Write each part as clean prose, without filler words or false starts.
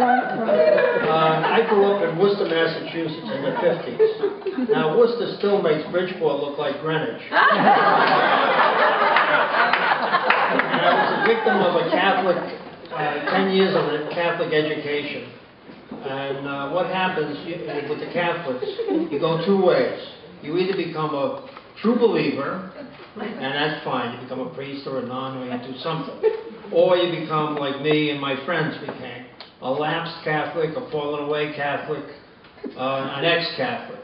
I grew up in Worcester, Massachusetts in the 50s. Now, Worcester still makes Bridgeport look like Greenwich. And I was a victim of a Catholic, 10 years of a Catholic education. And what happens with the Catholics, you go two ways. You either become a true believer, and that's fine. You become a priest or a nun, or you do something. Or you become, like me and my friends became, a lapsed Catholic, a fallen away Catholic, an ex-Catholic.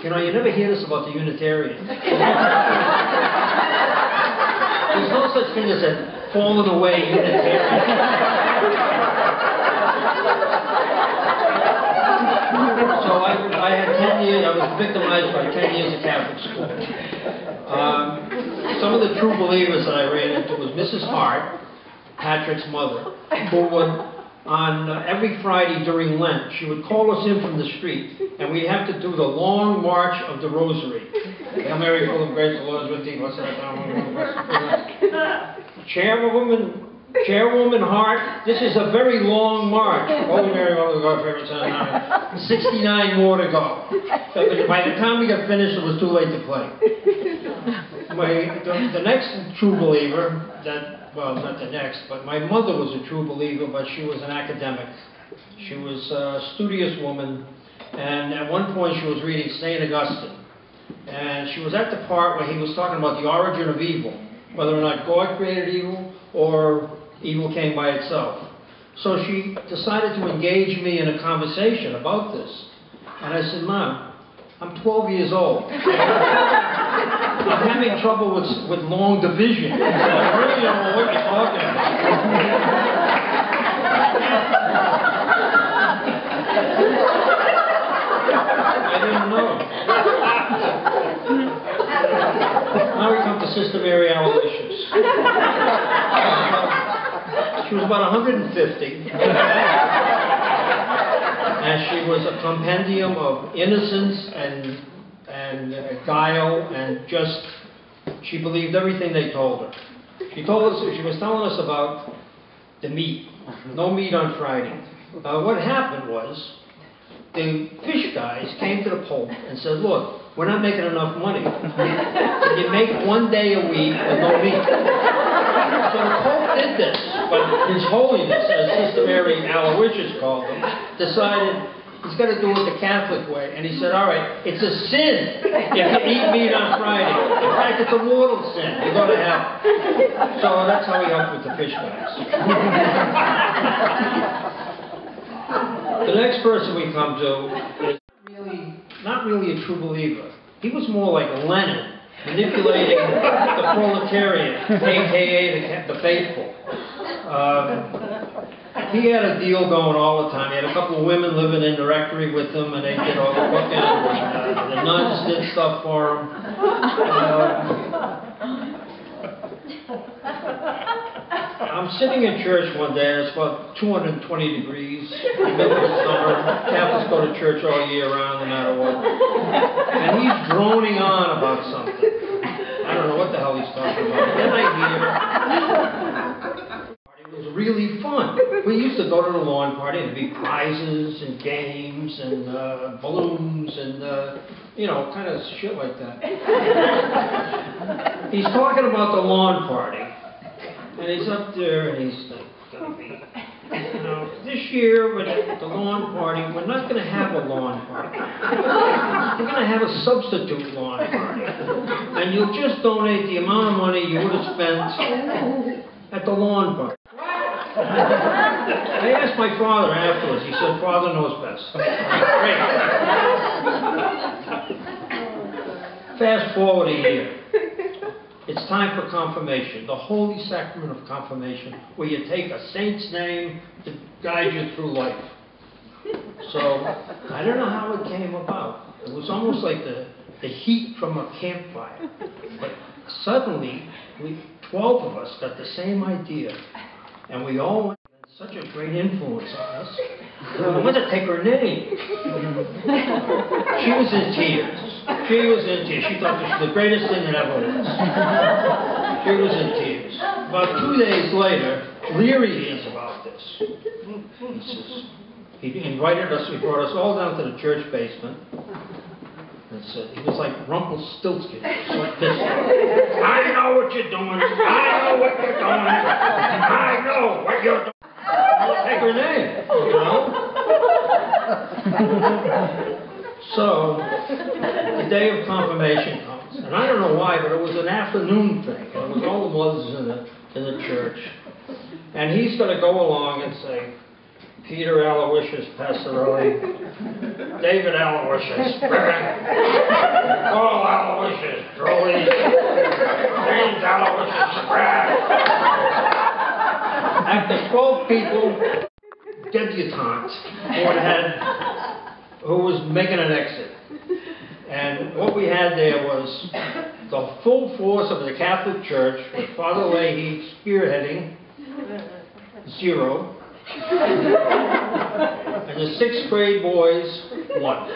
You know, you never hear this about the Unitarians. There's no such thing as a fallen away Unitarian. So I had 10 years, I was victimized by 10 years of Catholic school. Some of the true believers that I ran into was Mrs. Hart, Patrick's mother, who would, on every Friday during Lent, she would call us in from the street, and we'd have to do the long march of the Rosary. Hail Mary, full of grace, the Lord is with thee. What's that? Chairwoman Hart, this is a very long march. Holy Mary, Mother of God, favorite son, 69 more to go. By the time we got finished, it was too late to play. The next true believer, well, not the next, but my mother was a true believer, but she was an academic. She was a studious woman, and at one point she was reading St. Augustine. And she was at the part where he was talking about the origin of evil, whether or not God created evil or evil came by itself. So she decided to engage me in a conversation about this. And I said, Mom, I'm 12 years old. I'm having trouble with long division. So I really don't know what you're talking about. I didn't know. Now we come to Sister Mary Aloysius. She was about 150. And she was a compendium of innocence and guile, and just, she believed everything they told her. She was telling us about the meat. No meat on Friday. What happened was, the fish guys came to the Pope and said, look, we're not making enough money. Can you make one day a week with no meat? So the Pope did this, but His Holiness, as Sister Mary Aloysius called him, decided he's got to do it the Catholic way. And he said, all right, it's a sin if you eat meat on Friday. In fact, it's a mortal sin. You go to hell. So that's how he helped with the fish guys. The next person we come to is not really a true believer. He was more like Lenin, manipulating the proletariat, a.k.a. the faithful. He had a deal going all the time. He had a couple of women living in the rectory with him, and they did all the cooking. The nuns did stuff for him. I'm sitting in church one day, and it's about 220 degrees, in the middle of the summer. Catholics go to church all year round, no matter what. And he's droning on about something. I don't know what the hell he's talking about. Then I hear, it was really fun. We used to go to the lawn party, and there'd be prizes and games and balloons and, you know, kind of shit like that. He's talking about the lawn party. And he's up there, and he's like, gonna be, you know, this year with the lawn party, we're not gonna have a lawn party. We're gonna have a substitute lawn party. And you'll just donate the amount of money you would have spent at the lawn party. I asked my father afterwards. He said, Father knows best. Great. Fast forward a year. It's time for confirmation, the holy sacrament of confirmation, where you take a saint's name to guide you through life. So, I don't know how it came about. It was almost like the heat from a campfire. But suddenly, 12 of us got the same idea, and we all went, such a great influence on us. We wanted to take her name. She was in tears. She was in tears. She thought this was the greatest thing that ever was. She was in tears. About 2 days later, Leary hears about this. He says, He invited us, he brought us all down to the church basement. And said, he was like Rumpelstiltskin, so pissed off. I know what you're doing. I know what you're doing. I know what you're doing. I'll take her name, you know? So, the day of confirmation comes. And I don't know why, but it was an afternoon thing. And it was all the mothers in the church. And he's going to go along and say, Peter Aloysius Pastorelli, David Aloysius, Paul Aloysius, Drolly, James Aloysius, after 12 people, debutantes, who was making an exit. And what we had there was the full force of the Catholic Church, with Father Leahy spearheading, 0. And the 6th grade boys, 1.